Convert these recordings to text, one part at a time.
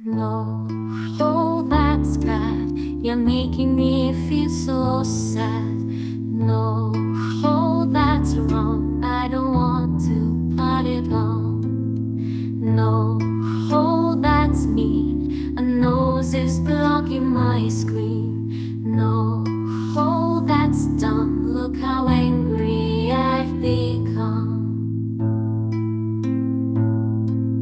No, oh, that's bad. You're making me feel so sad. No, oh, that's wrong. I don't want to party long. No, oh, that's mean. A nose is blocking my screen. No, oh, that's dumb. Look how angry I've become.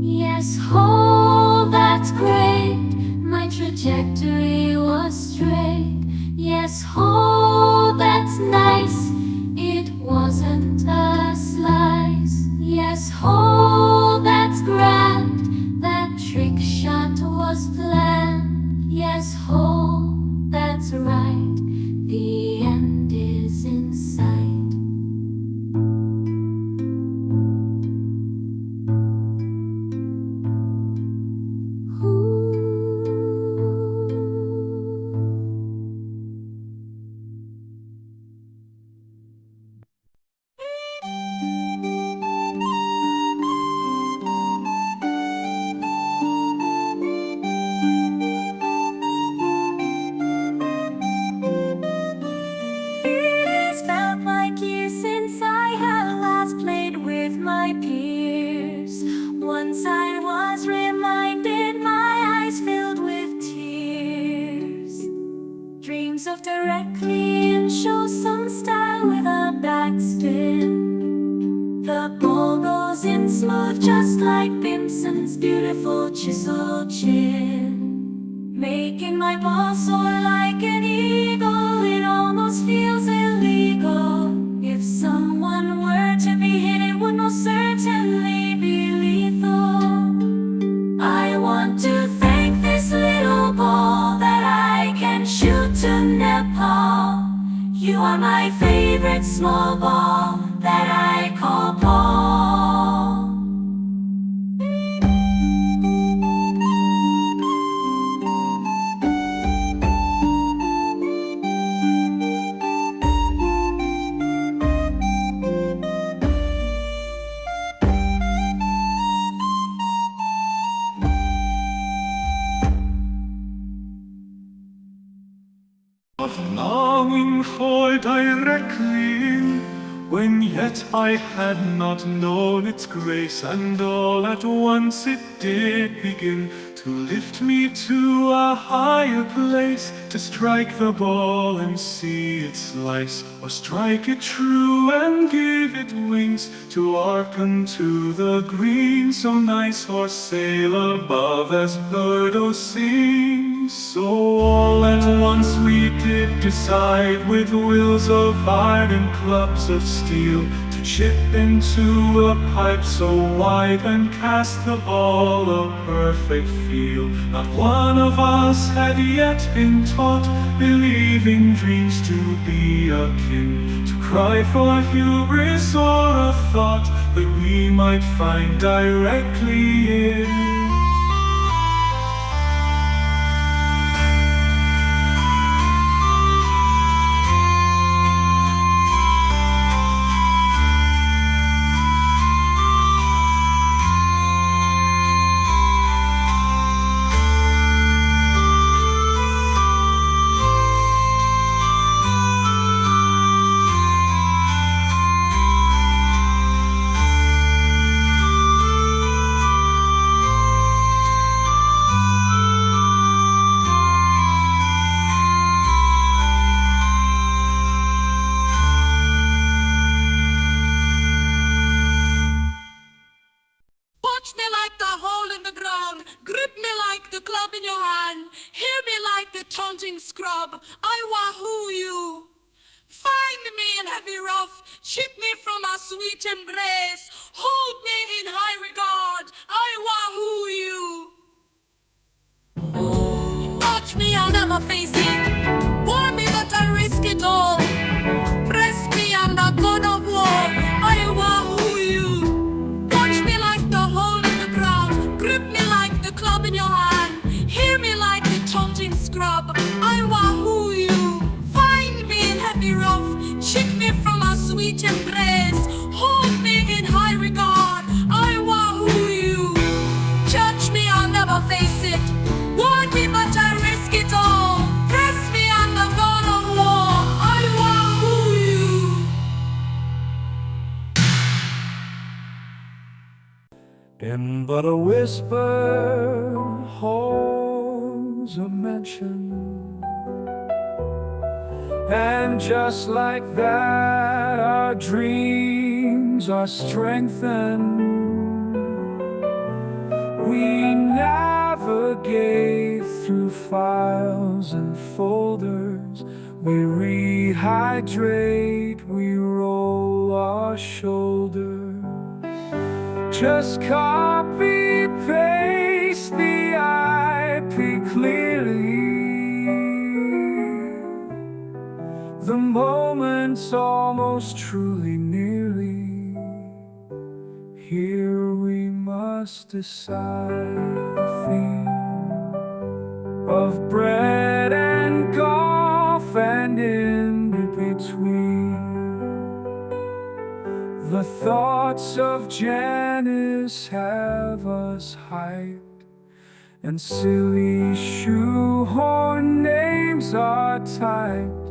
Yes, oh, that's great. My trajectory was straight. Yes, oh, that's nice. It wasn't a slice. Yes, oh, that's grand. That trick shot was planned. Yes, oh, that's right. The end is in sight. It's felt like years since I had last played with my peers. Once I was reminded, my eyes filled with tears. Dreams of directly and show some style with a backspin. The ball goes in smooth, just like Bimson's beautiful chiseled chin, making my ball soar like an eagle. It almost feels illegal. If someone were to be hit, it would most certainly be lethal. I want to thank this little ball that I can shoot to Nepal. You are my favorite small ball that I call Paul. Of longing for directly, when yet I had not known its grace, and all at once it did begin to lift me to a higher place, to strike the ball and see it slice, or strike it true and give it wings, to arc unto the green, so nice, or sail above as birdo sings. So all at once we did decide, with wills of iron and clubs of steel, to chip into a pipe so wide and cast the ball a perfect field. Not one of us had yet been taught, believing dreams to be akin to cry for hubris or a thought that we might find directly in. Watch me like the hole in the ground, grip me like the club in your hand, hear me like the taunting scrub, I wahoo you. Find me in heavy rough, ship me from a sweet embrace, hold me in high regard, I wahoo you. Watch me, I'll never face it, warn me that I risk it all, press me and a god of war, I wahoo you. Watch me like the hole in the ground, grip me like the club in your hand, hear me like the taunting scrub, I wahoo you. Find me in heavy rough, ship me from a sweet embrace, hold me in high regard, I wahoo you. Judge me, I'll never face it, In but a whisper holds a mention, and just like that our dreams are strengthened. We navigate through files and folders, we rehydrate, we roll our shoulders. Just copy, paste the IP clearly. The moment's almost truly nearly. Here we must decide the theme of bread and golf, and in between the thoughts of Janice have us hyped, and silly shoehorn names are typed.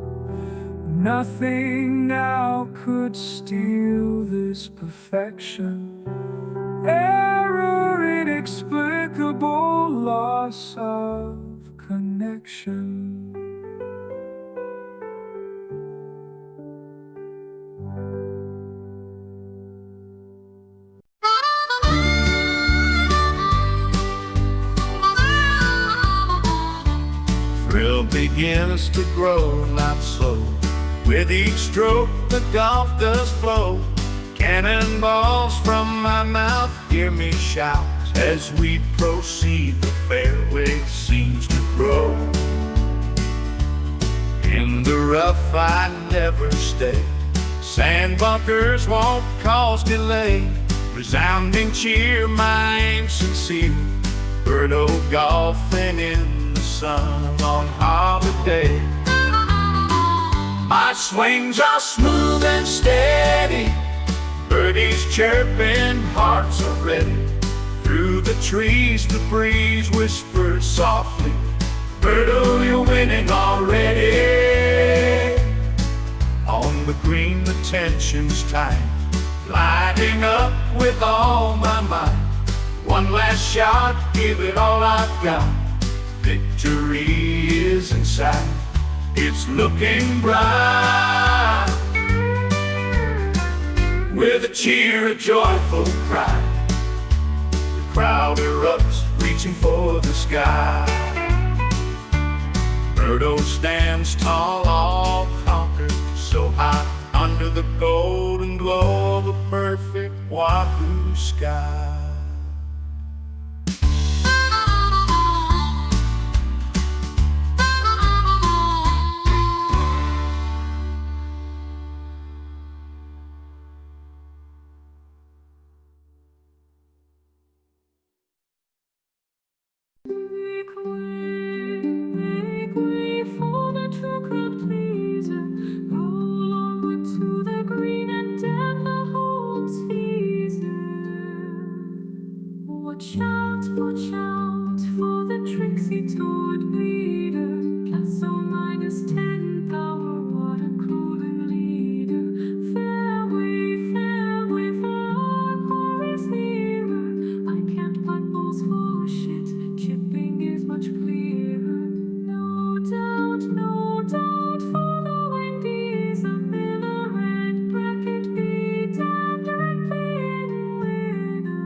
Nothing now could steal this perfection. Error, inexplicable loss of connection. Thrill begins to grow, not slow. With each stroke the golf does flow. Cannonballs from my mouth, hear me shout. As we proceed, the fairway seems to grow. In the rough I never stay. Sand bunkers won't cause delay. Resounding cheer, my aim sincere. Birdo golfing in the sun on holiday. My swings are smooth and steady. Birdies chirping, hearts are ready. Through the trees the breeze whispers softly. Birdo, you're winning already. On the green the tension's tight, lighting up with all my might. One last shot, give it all I've got. Victory is in sight, it's looking bright. With a cheer, a joyful cry, the crowd erupts, reaching for the sky. Birdo stands tall, all conquered, so high under the golden glow of a perfect Wahoo sky. Make way for the true crowd pleaser. Roll onward to the green and damn the whole teaser. Watch out for the tricksy toad leader. Plus or minus 10 power, what a cooling leader. Fairway for our quarry's nearer. I can't putt balls for shit, chipping is much clearer. No doubt for the Wendy's, a Miller Red bracket beat and direct pin winner.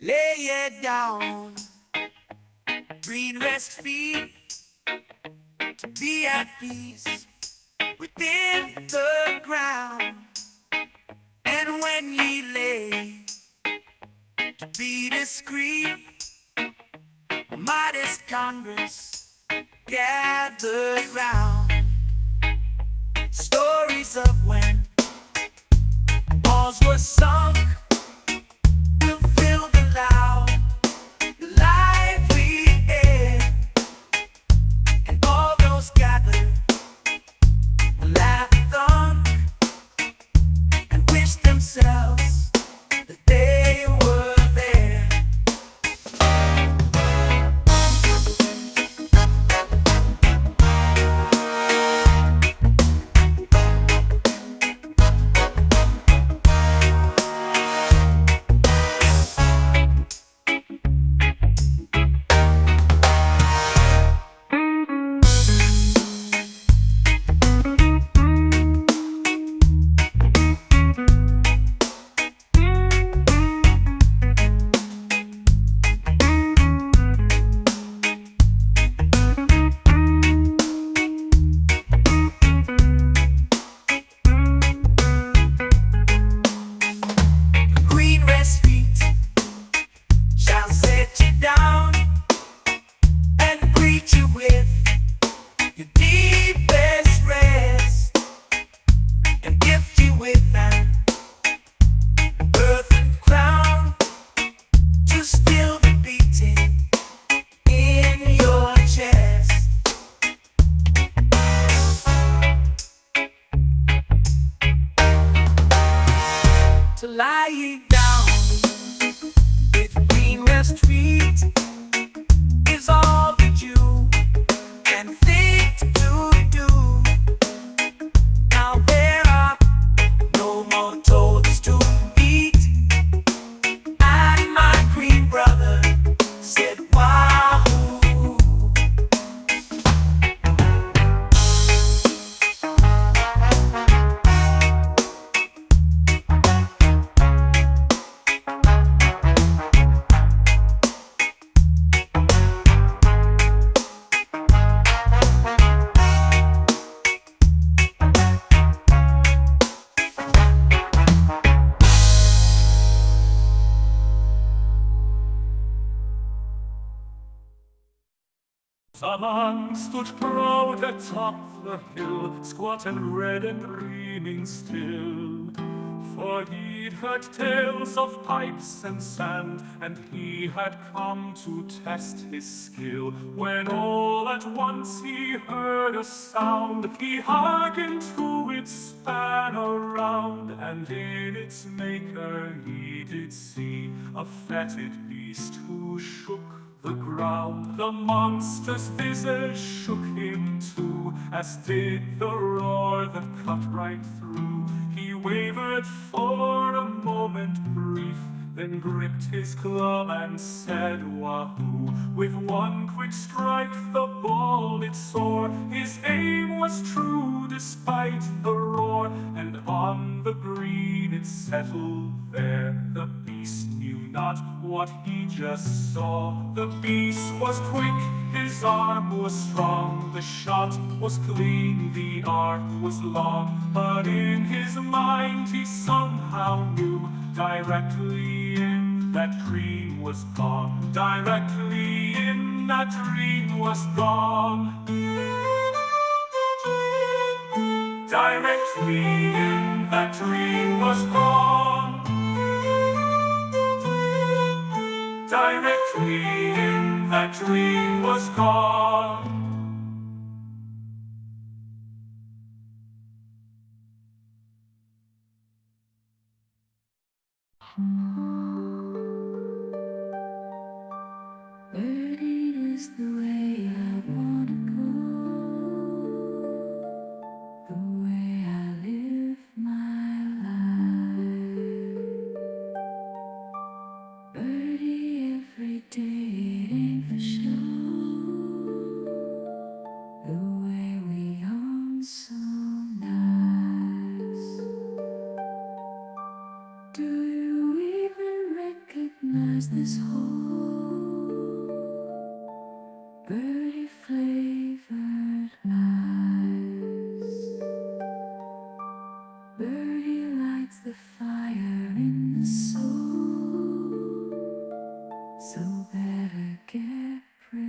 Lay it down, green rest feet, to be at peace within the ground. And when ye lay, to be discreet, mightiest Congress gathered round. Stories of when walls were sunk will fill the loud, lively air, and all those gathered laugh, thunk, and wish themselves that they were there. Green rest feet shall set you down and greet you with your deepest rest, and gift you with an earthen crown to still the beating in your chest. To lie ye down with green rest feet is all that you can think to do. Now there are no more toads to eat, and my green brother said, "Wahoo!" A man stood proud atop the hill, squat and red and dreaming still. For he'd heard tales of pipes and sand, and he had come to test his skill. When all at once he heard a sound, he hearkened to it span around, and in its maker he did see a fetid beast who shook the ground. The monster's visage shook him too, as did the roar that cut right through. He wavered for a moment brief, then gripped his club and said, "Wahoo!" With one quick strike the ball it soared. His aim was true despite the roar, and on the green it settled there. The beast knew not what he just saw. The beast was quick, his arm was strong, the shot was clean, the arc was long. But in his mind he somehow knew, directly in that dream was gone. Directly in that dream was gone. Directly in that dream was gone. Directly in that dream was gone. Birdie is the way I wanna go, the way I live my life. Birdie every day, it ain't for sure, the way we own so nice. Do you even recognize this whole birdie flavored ice? Birdie lights the fire in the soul, so better get ready.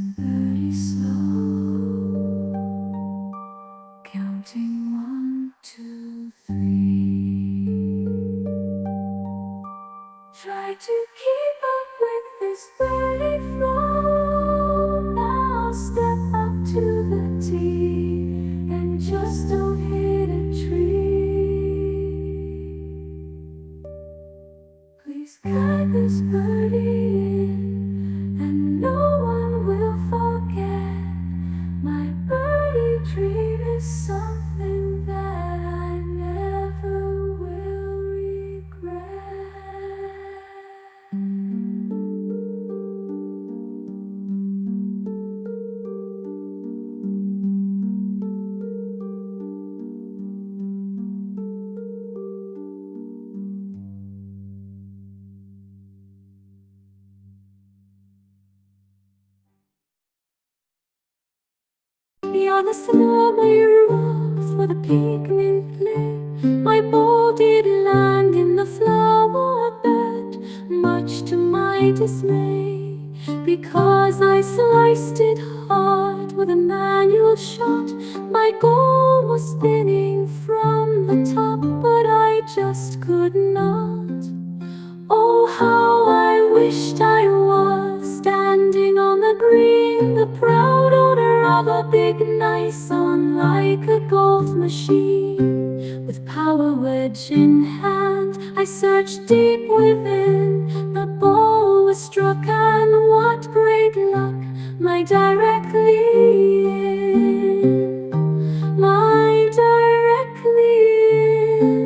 Listen very slow, counting 1, 2, 3. Try to keep up with this birdie flow. Now step up to the tee and just don't hit a tree. Please guide this birdie in, and no one will forget. My birdie dream is something that I never will regret. Beyond the summer roof with a pigment play, my ball did land in the flower bed, much to my dismay, because I sliced it hard with a manual shot. My goal was spinning from the top, but I just could not. Oh, how I wished I was standing on the green, the proud owner of a big nice on, like a golf machine. With power wedge in hand, I searched deep within. The ball was struck, and what great luck! My directly in, my directly in.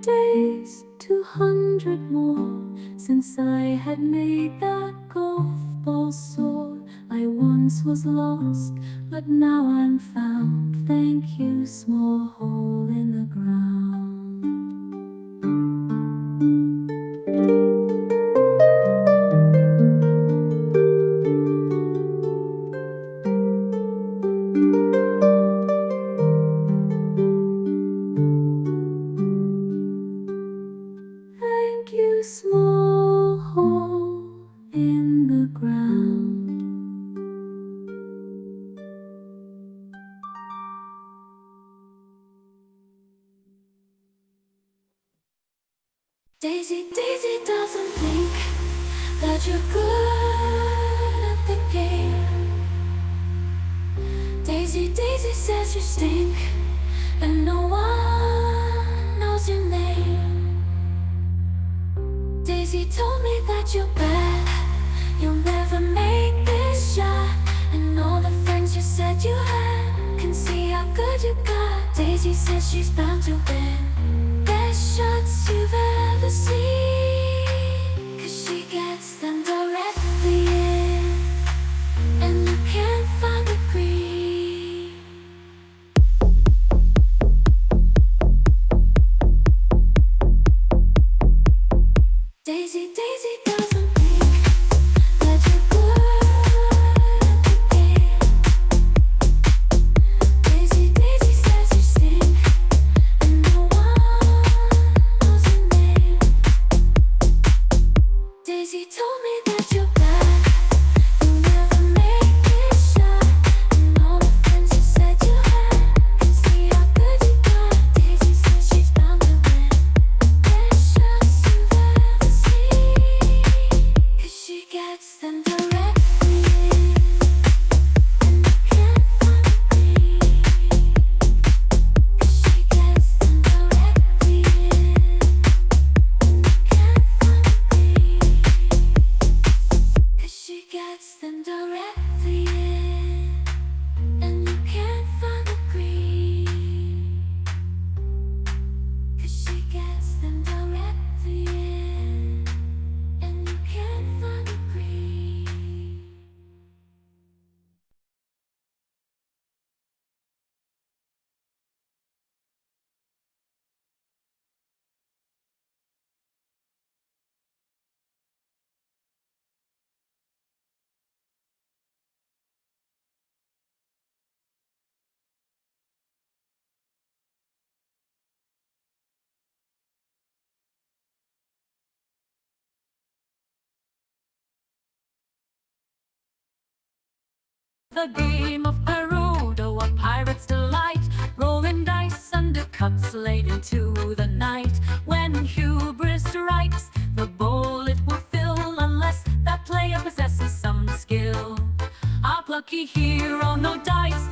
Days, 200 more, since I had made that golf ball soar. I once was lost, but now I'm found. Thank you, small hole in the ground. Thank you, small hole in the ground. Daisy, Daisy doesn't think that you're good at the game. Daisy, Daisy says you stink, and no one knows your name. Daisy told me that you're bad, you'll never make this shot, and all the friends you said you had can see how good you got. Daisy says she's bound to win best shots you've ever seen, 'cause she gets them directly in, and you can't find the green. Daisy, Daisy doesn't think that you're good at the game. Daisy, Daisy says you stink, and no one knows your name. Daisy told me that you're bad, you'll never make this shot, and all the friends you said you had can see how good you got. Daisy says she's bound to win best shots you've ever seen, 'cause she gets them directly in, and you can't find the green. 'Cause she gets them directly in, and you can't find the green. 'Cause she gets them directly in, and you can't find the green. 'Cause she gets them directly in, and you can't find the green. the game of Perudo, a pirate's delight. Rolling dice under cups late into the night. When hubris strikes, the bowl it will fill, unless that player possesses some skill. Our plucky hero, no dice,